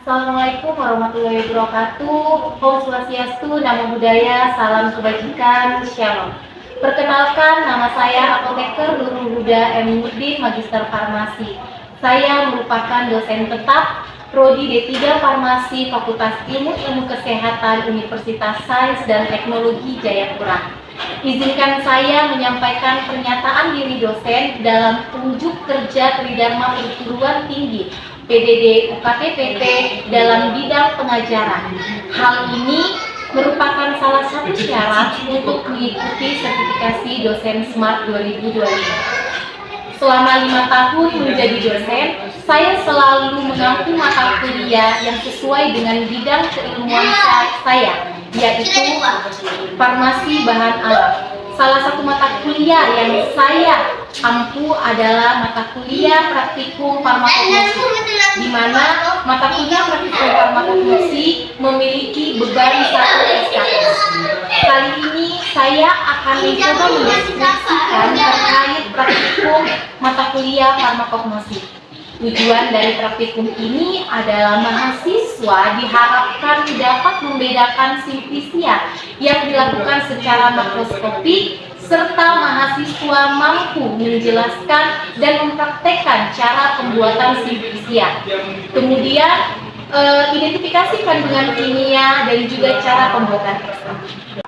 Assalamualaikum warahmatullahi wabarakatuh. Om Swastiastu, Namo Buddhaya, salam kebajikan, Shalom. Perkenalkan, nama saya Apoteker Nurul Huda M. Nurdin, Magister Farmasi. Saya merupakan dosen tetap Prodi D3 Farmasi Fakultas Ilmu Kesehatan Universitas Sains dan Teknologi Jayapura. Izinkan saya menyampaikan pernyataan diri dosen dalam unjuk kerja Tridharma Perguruan Tinggi PDD UKT-PT dalam bidang pengajaran. Hal ini merupakan salah satu syarat untuk mengikuti sertifikasi dosen SMART 2025. Selama 5 tahun menjadi dosen, saya selalu mengampu mata kuliah yang sesuai dengan bidang keilmuan saya, yaitu farmasi bahan alam. Salah satu mata kuliah yang saya ampu adalah mata kuliah praktikum farmakologi, di mana mata kuliah praktikum farmakologi memiliki beban 1 SKS. Kali ini saya akan mencoba mendeskripsikan terkait praktikum mata kuliah farmakologi. Tujuan dari praktikum ini adalah mahasiswa diharapkan dapat membedakan simplisia yang dilakukan secara makroskopik, serta mahasiswa mampu menjelaskan dan mempraktekkan cara pembuatan simplisia. Kemudian, identifikasi kandungan kimia dan juga cara pembuatan ekstrak.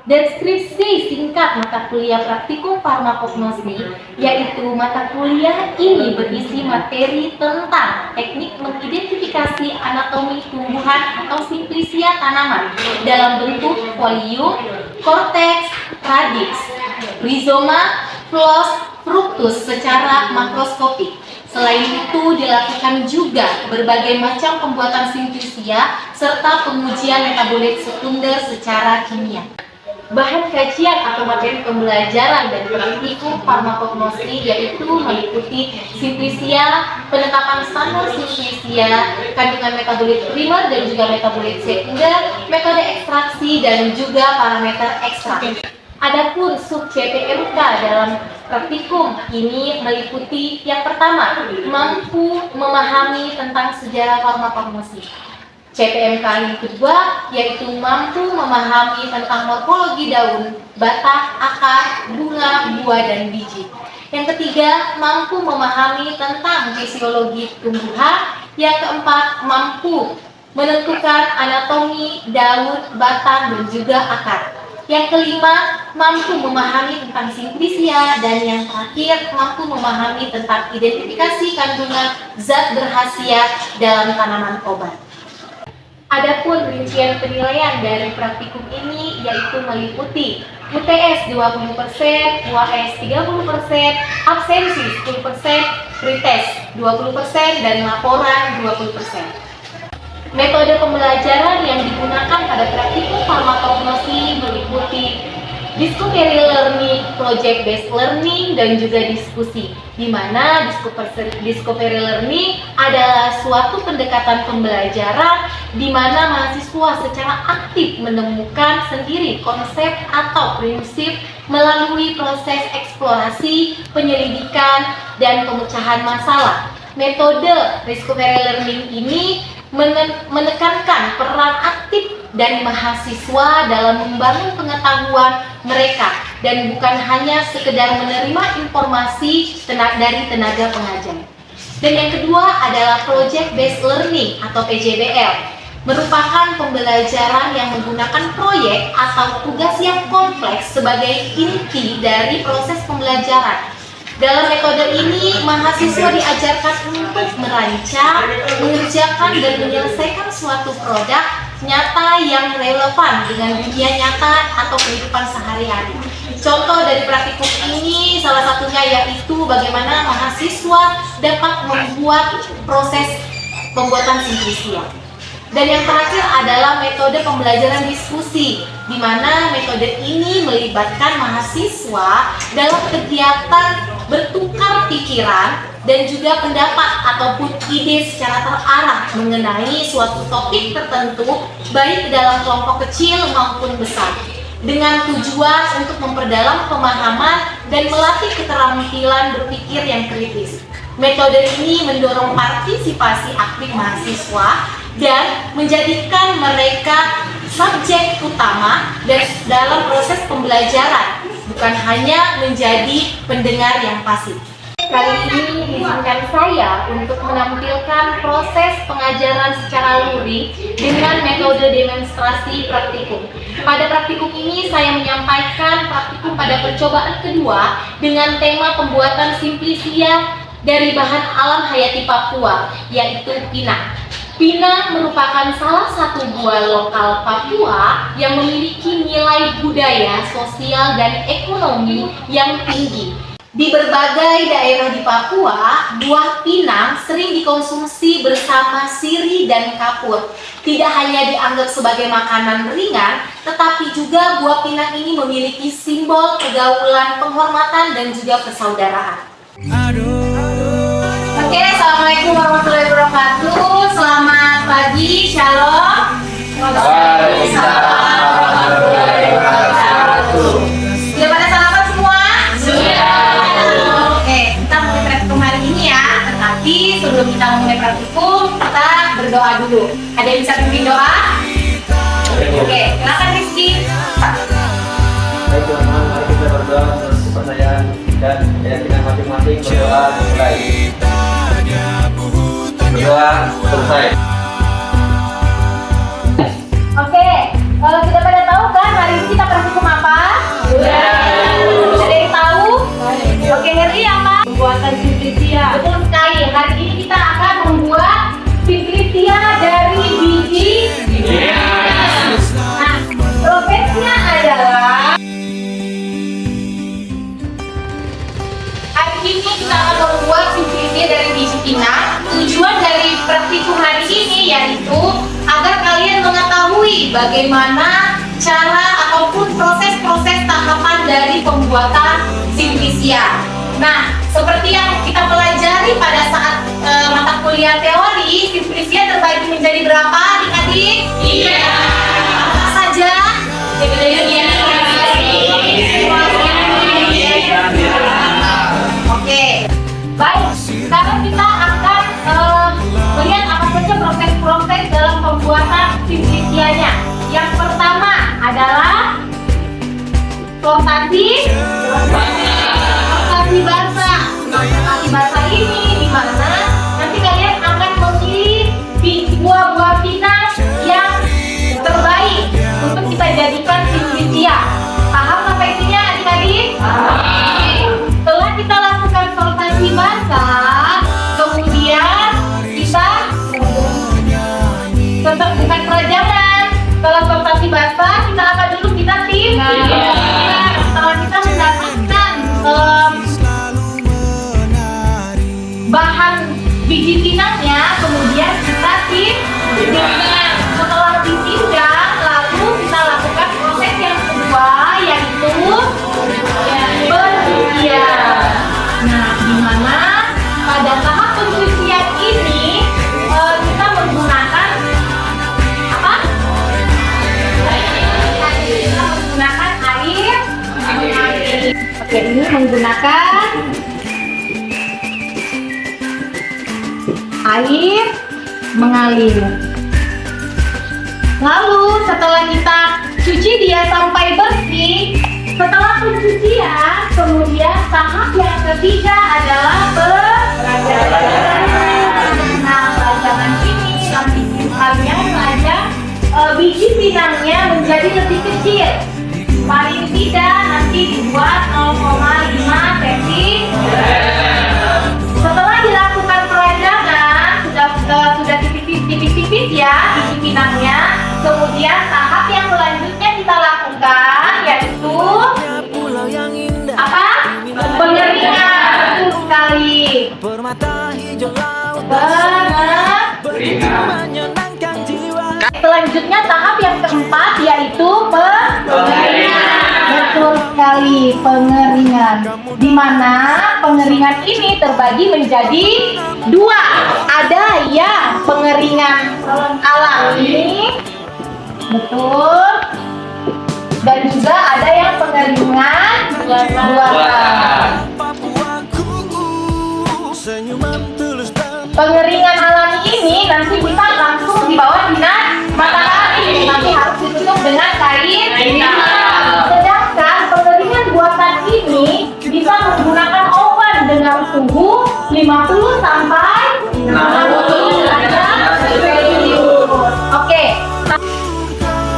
Deskripsi singkat mata kuliah praktikum farmakognosi, yaitu mata kuliah ini berisi materi tentang teknik mengidentifikasi anatomi tumbuhan atau simplisia tanaman dalam bentuk folium, korteks, radix, rizoma, flos, fruktus secara makroskopik. Selain itu dilakukan juga berbagai macam pembuatan simplisia serta pengujian metabolit sekunder secara kimia. Bahan kajian atau materi pembelajaran dan praktikum farmakognosi yaitu meliputi simplisia, penetapan standar simplisia, kandungan metabolit primer dan juga metabolit sekunder, metode ekstraksi dan juga parameter ekstrak. Adapun sub CPMK dalam praktikum ini meliputi yang pertama, mampu memahami tentang sejarah farmakognosi. CPMK yang kedua yaitu mampu memahami tentang morfologi daun, batang, akar, bunga, buah, dan biji. Yang ketiga, mampu memahami tentang fisiologi tumbuhan. Yang keempat, mampu menentukan anatomi daun, batang, dan juga akar. Yang kelima, mampu memahami tentang simplisia. Dan yang terakhir, mampu memahami tentang identifikasi kandungan zat berkhasiat dalam tanaman obat. Adapun rincian penilaian dari praktikum ini yaitu meliputi UTS 20%, UAS 30%, absensi 10%, pretest 20%, dan laporan 20%. Metode pembelajaran yang digunakan pada praktikum farmakognosi meliputi discovery learning, project based learning, dan juga diskusi, di mana discovery learning adalah suatu pendekatan pembelajaran di mana mahasiswa secara aktif menemukan sendiri konsep atau prinsip melalui proses eksplorasi, penyelidikan, dan pemecahan masalah. Metode discovery learning ini menekankan peran aktif dari mahasiswa dalam membangun pengetahuan mereka dan bukan hanya sekedar menerima informasi dari tenaga pengajar. Dan yang kedua adalah project based learning atau PJBL, merupakan pembelajaran yang menggunakan proyek atau tugas yang kompleks sebagai inti dari proses pembelajaran. Dalam metode ini, mahasiswa diajarkan untuk merancang, mengerjakan, dan menyelesaikan suatu produk nyata yang relevan dengan dunia nyata atau kehidupan sehari-hari. Contoh dari praktikum ini salah satunya yaitu bagaimana mahasiswa dapat membuat proses pembuatan simplisia. Dan yang terakhir adalah metode pembelajaran diskusi, di mana metode ini melibatkan mahasiswa dalam kegiatan bertukar pikiran dan juga pendapat ataupun ide secara terarah mengenai suatu topik tertentu, baik dalam kelompok kecil maupun besar, dengan tujuan untuk memperdalam pemahaman dan melatih keterampilan berpikir yang kritis. Metode ini mendorong partisipasi aktif mahasiswa dan menjadikan mereka subjek utama dalam proses pembelajaran, bukan hanya menjadi pendengar yang pasif. Kali ini izinkan saya untuk menampilkan proses pengajaran secara luring dengan metode demonstrasi praktikum. Pada praktikum ini saya menyampaikan praktikum pada percobaan kedua dengan tema pembuatan simplisia dari bahan alam hayati Papua, yaitu pinang. Pinang merupakan salah satu buah lokal Papua yang memiliki nilai budaya, sosial, dan ekonomi yang tinggi. Di berbagai daerah di Papua, buah pinang sering dikonsumsi bersama sirih dan kapur. Tidak hanya dianggap sebagai makanan ringan, tetapi juga buah pinang ini memiliki simbol pergaulan, penghormatan, dan juga persaudaraan. Oke, assalamualaikum warahmatullahi wabarakatuh. Selamat pagi, shalom. Waalaikumsalam warahmatullahi wabarakatuh. Sudah pada sarapan semua? Sudah. Oke, kita mulai praktikum hari ini ya. Tetapi sebelum kita mulai praktikum, kita berdoa dulu. Ada yang bisa pimpin doa? Oke, silakan Rizky. Baik teman-teman, mari kita berdoa menurut kepercayaan dan keyakinan masing-masing. Berdoa mulai. Berdoa selesai. Oke, kalau sudah pada tahu kan hari ini kita praktikum apa? Sudah. Ada yang tahu? Oke, Heri apa? Pembuatan simplisia. Betul sekali. Hari ini kita akan membuat simplisia dari biji. Nah, prosesnya adalah hari ini kita akan membuat simplisia dari biji pinang. Tujuan dari praktikum hari ini yaitu agar kalian mengetahui bagaimana cara ataupun proses-proses tahapan dari pembuatan simplisia. Nah, seperti yang kita pelajari pada saat mata kuliah teori, simplisia terbagi menjadi berapa adik-adik? Iya. Apa saja? Oke, baik. Sekarang kita akan melihat apa saja proses-proses dalam pembuatan simplisianya. Yang pertama adalah sortasi basa. Sortasi basa ini di mana nanti kalian akan memilih buah-buah pinang yang terbaik untuk kita jadikan simplisia. Paham sampai sini adik-adik? Setelah kita lakukan sortasi basa, kemudian kita tetap bukan perajangan. Setelah sortasi basa, kita apa dulu? Kita tim. Setelah kita mendapatkan bahan biji pinangnya, kemudian kita tim. Setelah dipindang, lalu kita lakukan proses yang kedua, yaitu pencucian. Nah, di mana pada tahap pencucian ini kita menggunakan apa? Kita menggunakan air. Oke, ini menggunakan air mengalir. Lalu setelah kita cuci dia sampai bersih, setelah pencucian, kemudian tahap yang ketiga adalah perajangan. Nah, perajangan ini nanti kalian melajang biji pinangnya menjadi lebih kecil. Paling tidak nanti dibuat 0,5 cm. Setelah dilakukan perajangan, sudah tipis-tipis ya biji pinangnya. Kemudian tahap yang selanjutnya kita lakukan yaitu apa? Pengeringan. Betul sekali. Selanjutnya tahap yang keempat yaitu pengeringan. Betul sekali, pengeringan. Di mana pengeringan ini terbagi menjadi dua. Ada yang pengeringan alami, betul. Dan juga ada yang pengeringan buatan. Pengeringan alami ini nanti kita langsung di bawah suhu 50 sampai 60 derajat Celcius. Oke.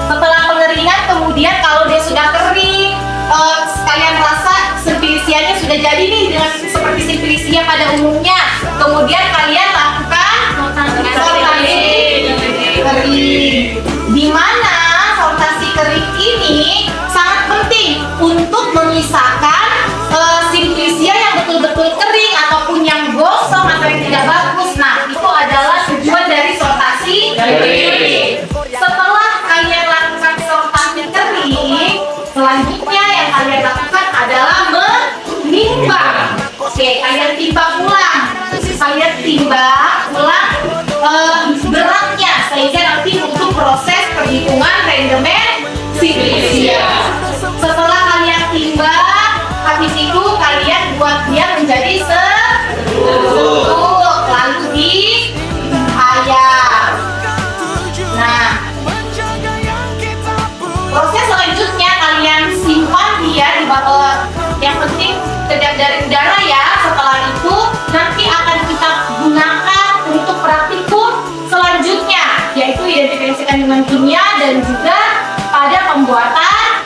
Setelah pengeringan, kemudian kalau dia sudah kering, kalian rasa simplicianya sudah jadi nih dengan seperti simplicia pada umumnya. Kemudian kalian lakukan sortasi kering. Di mana sortasi kering ini sangat penting untuk memisahkan simplicia yang betul-betul kering ataupun yang gosong atau yang tidak bagus. Nah, itu adalah tujuan dari sortasi kering. Setelah kalian lakukan sortasi kering, selanjutnya yang kalian lakukan adalah menimbang. Oke, kalian timbang ulang. Kalian timbang ulang beratnya sehingga nanti untuk proses perhitungan randomnya simplicia. Setelah kalian timbang, habis itu kalian buat dia menjadi serbuk, lalu diayak. Nah, proses selanjutnya kalian simpan dia di bawah, yang penting tidak dari udara ya. Setelah itu nanti akan kita gunakan untuk praktikum selanjutnya, yaitu identifikasi kandungan kimia dan juga pada pembuatan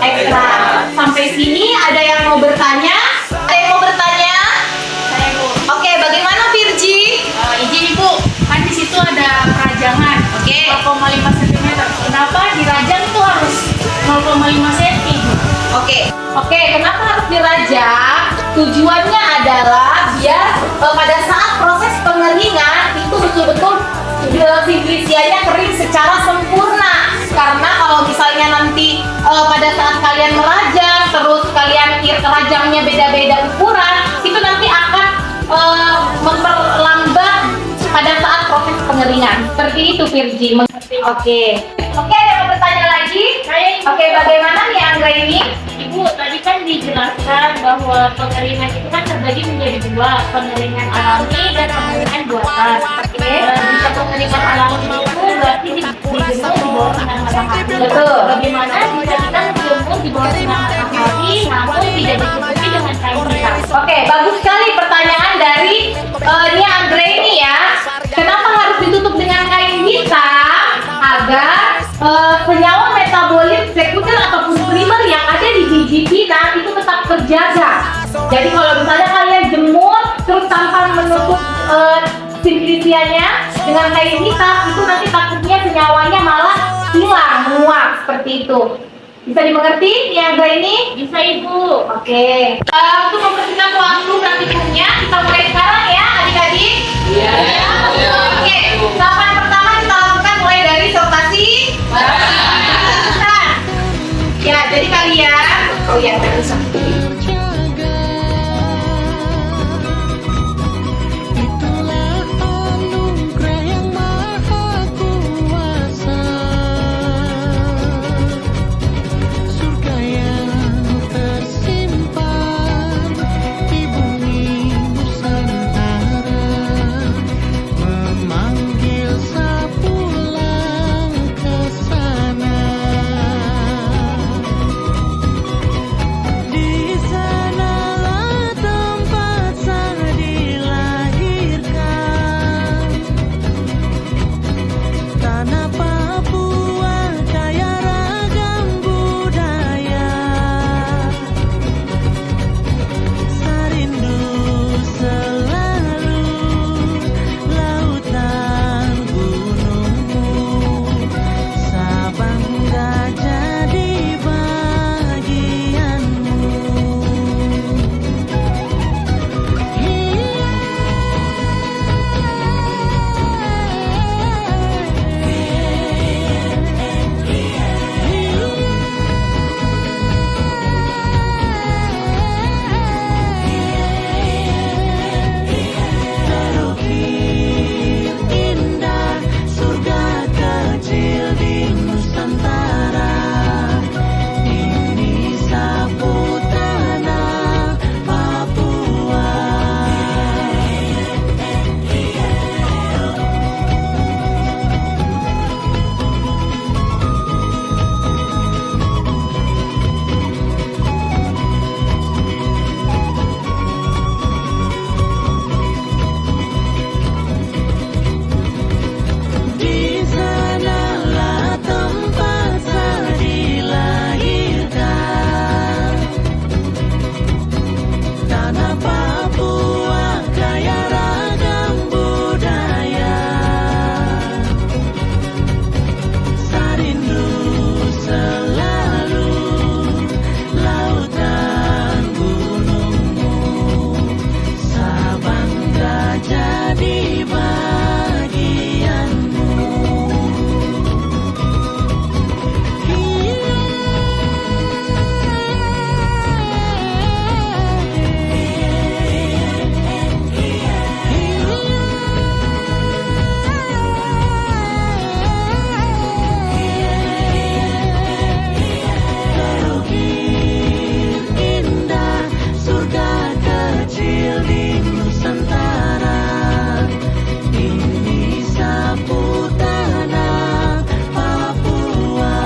ekstrak. Sampai sini ada yang mau bertanya? Ada yang mau bertanya? Saya Bu. Oke, bagaimana Virgi? Izin Ibu, kan di situ ada perajangan. Oke. 0,5 cm. Kenapa dirajang itu harus 0,5 cm? Oke, kenapa harus dirajang? Tujuannya adalah biar pada saat proses pengeringan itu betul-betul simplicianya kering secara sempurna. Karena kalau misalnya nanti pada saat kalian merajang, terus kalian rajangnya beda-beda ukuran, itu nanti akan memperlambat pada saat proses pengeringan. Seperti itu Virgi. Oke, ada yang mau bertanya lagi? Oke, bagaimana nih Anggra ini? Ibu, tadi kan dijelaskan bahwa pengeringan itu kan terbagi menjadi dua, pengeringan alami dan pengeringan buatan. Jika pengeringan alami itu berarti dijemur di bawah sinar matahari. Betul. Bagaimana jika kita menjemur di bawah sinar matahari namun tidak ditutupi dengan kain hitam? Oke, bagus sekali pertanyaan dari Nia Anggra ini ya. Kenapa harus ditutup dengan kain hitam? Agar senyawa metabolit sekunder ataupun primer yang ada di biji pinang itu tetap terjaga. Jadi kalau misalnya kalian jemur terus tanpa menutup simplicianya dengan kain hitam, itu nanti takutnya senyawanya malah hilang, menguap seperti itu. Bisa dimengerti yang ini? Bisa Ibu. Oke. Untuk mempersingkat waktu praktikumnya, kita mulai sekarang ya adik-adik. Iya. Oke. Tahapan pertama kita lakukan mulai dari sortasi. Ya, jadi kalian. Oh ya, terus. Tanah Papua kaya ragam budaya, sarindu selalu lautan gunungmu, Sabangga jadi bagianmu. Indah surga kecil di Nusantara, ini sapu tanah Papua.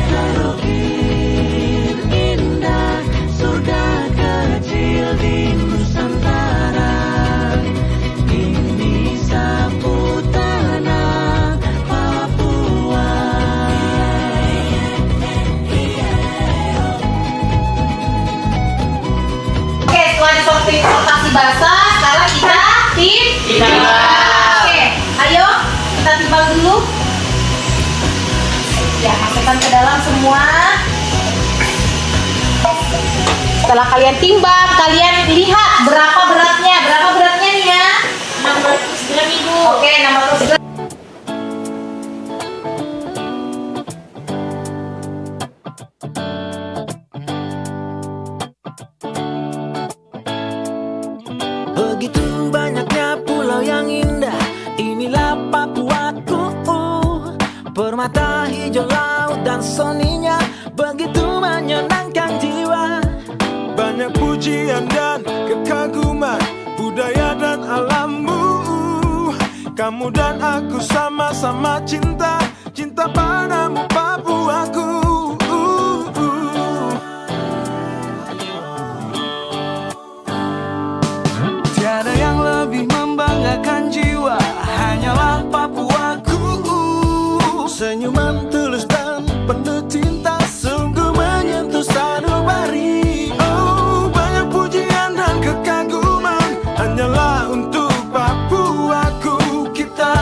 Terukir indah surga kecil di Nusantara, ini sapu tanah Papua. Oke, setelah disortir transportasi basah, sekarang kita timbang. Oke, ayo kita timbang dulu. Ya, masukkan ke dalam semua. Setelah kalian timbang, kalian lihat berapa beratnya nih ya. 600 gram Ibu. Oke, 600 gram. Begitu banyaknya pulau yang indah, inilah Papuaku. Permata hijau laut dan soninya begitu menyenangkan jiwa. Banyak pujian dan kekaguman budaya dan alammu. Kamu dan aku sama-sama cinta, cinta padamu Papuaku. Tiada yang lebih membanggakan jiwa, hanyalah Papuaku. Senyuman tulus dan penuh cinta sungguh menyentuh sanubari. Oh, banyak pujian dan kekaguman hanyalah untuk Papuaku. Kita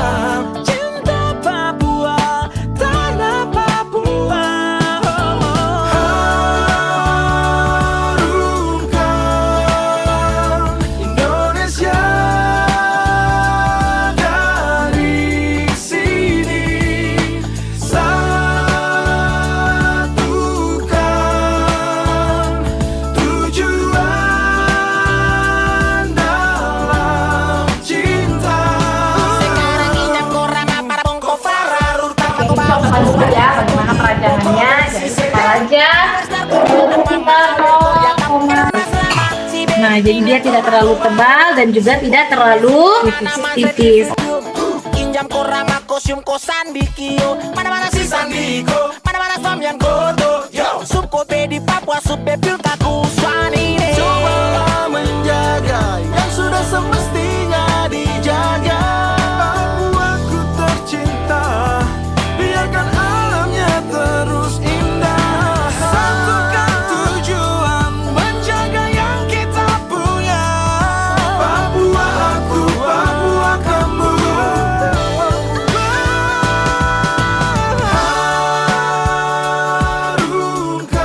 Cinta Papua, tanah Papua. harumkan Indonesia dari sini. Satukan tujuan dalam cinta. Coba ya bagaimana perajangannya. Jadi kita rajang. Kita Nah, jadi dia tidak terlalu tebal dan juga tidak terlalu tipis. Injam korama kosium kosan dikio. Mana-mana si Sandiko, mana-mana Samyan Koto. Yo, subkote di Papua, subpepil kaku swani ne. Cobalah menjaga yang sudah semestinya dijaga. Papuaku tercinta, biarkan alamnya terus indah. Satukan tujuan menjaga yang kita punya. Papua aku, Papua kamu. Harumkan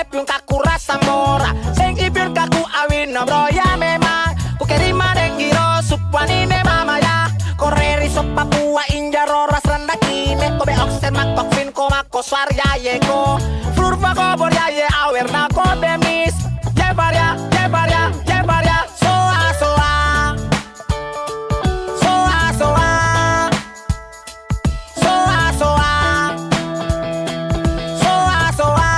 piung kaku rasa mora. Sing ipir kaku awin nombro ya memang. Ku kerima dengiro supwanine mama ya. Koreri sop Papua injaro ras randa kime. Kobe oksen makok fin ko mako swar ya yeko. Flurfa ko bor ya ye awer na ko bemis. Jebaria, jebaria, jebaria. Soa, soa. Soa, soa. Soa, soa. Soa, soa.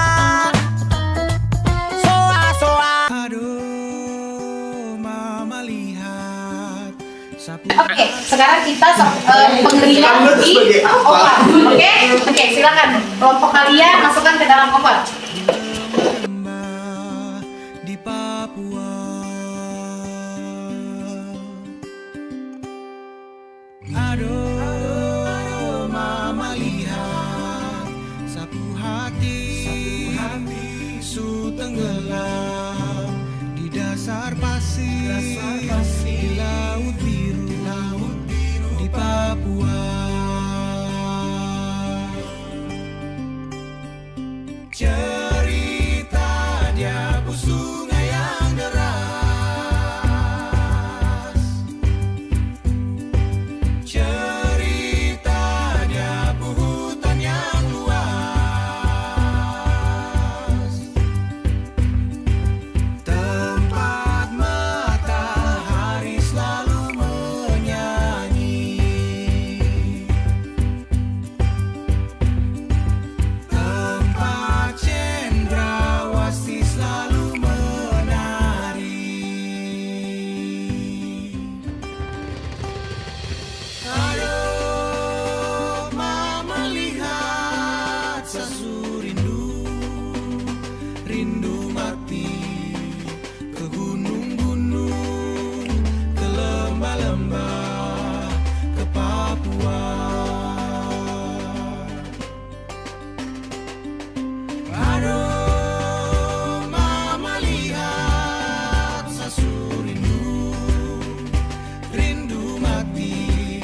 Soa, soa. Aduh, mama lihat sapu. Oke, sekarang kita pengeringan di ovar. Oke, silakan kelompok kalian masukkan ke dalam ovar. Lembah di Papua. Aduh, mama lihat sapu hati su tenggelam di dasar pasir, di laut biru di Papua. Cerita dia bu sungai yang deras. Cerita dia bu hutan yang luas. Tempat matahari selalu menyanyi. Tempat cendrawasih selalu menari. Aduh, mama lihat sasu rindu, rindu mati ke gunung-gunung, ke lembah-lembah, ke Papua. Aduh, mama lihat sasu rindu, rindu mati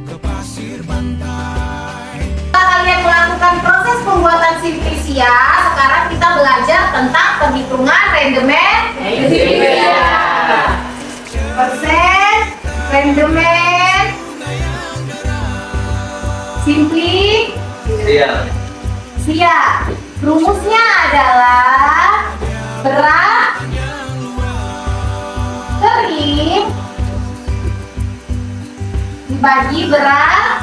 ke pasir pantai. Setelah kalian melakukan proses pembuatan simplisia, sekarang kita belajar tentang perhitungan rendemen simplisia. Persen, rendemen, simplisia. Iya. Rumusnya adalah berat kering dibagi berat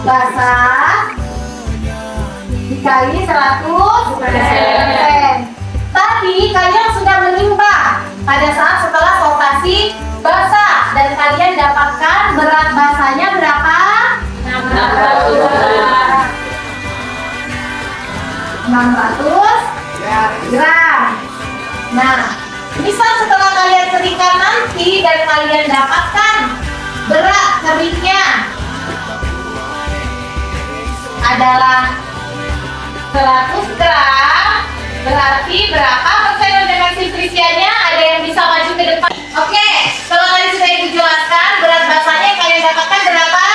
basah dikali 100%. Tadi kalian sudah menimbang pada saat setelah sortasi basah dan kalian dapatkan berat basahnya berapa? 600 gram. Nah, misal setelah kalian keringkan nanti dan kalian dapatkan berat keringnya adalah 100 gram, berarti berapa persen dengan simplisianya? Ada yang bisa maju ke depan? Oke, kalau tadi sudah ibu jelaskan, berat basahnya yang kalian dapatkan berapa?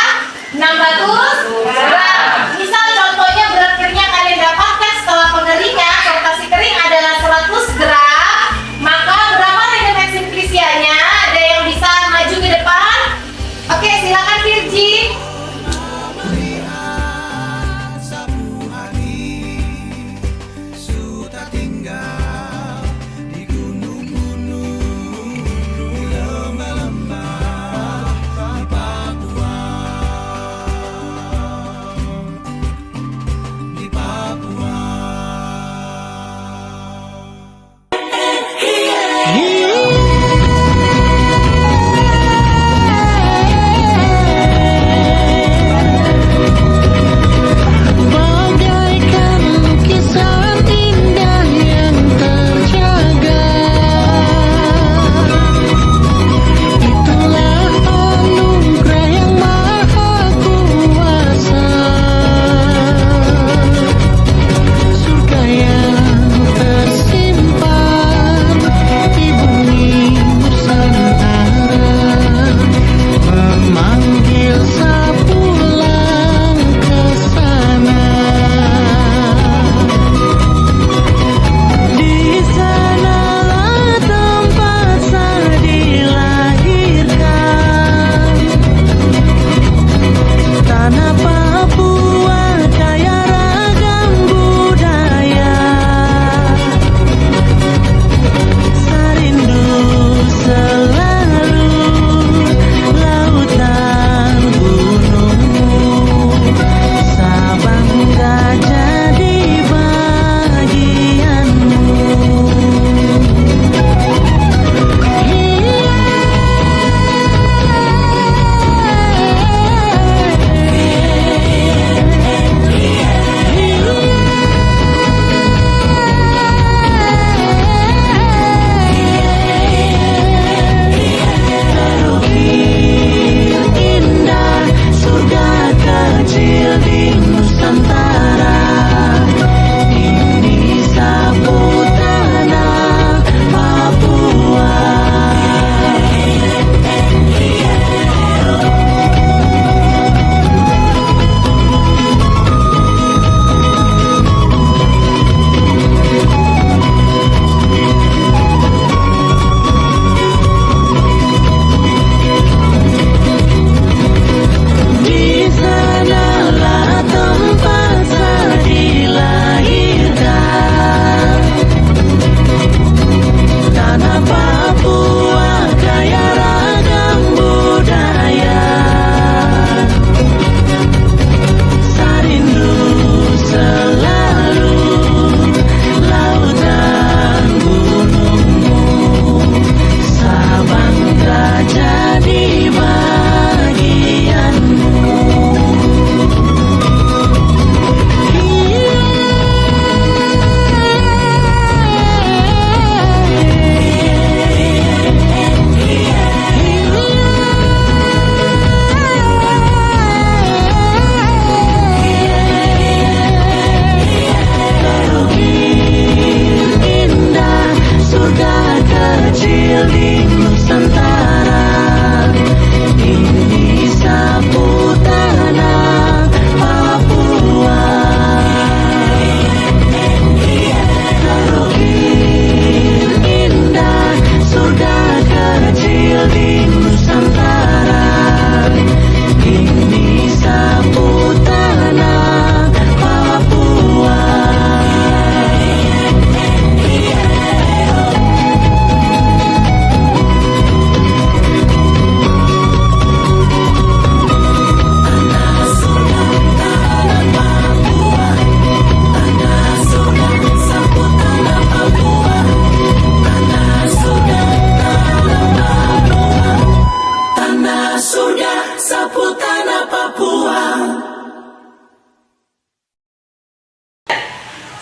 600 gram. Misal contohnya berat keringnya kalian dapatkan setelah pengeringan, sortasi kering adalah 100 gram, maka berapa dengan simplisianya? Ada yang bisa maju ke depan? Oke, silakan Virgi. Lihat sapu hati su tak tinggal di gunung-gunung, di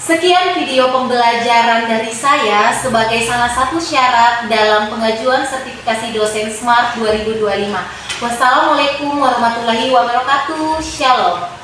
Sekian video pembelajaran dari saya sebagai salah satu syarat dalam pengajuan sertifikasi dosen SMART 2025. Wassalamualaikum warahmatullahi wabarakatuh. Shalom.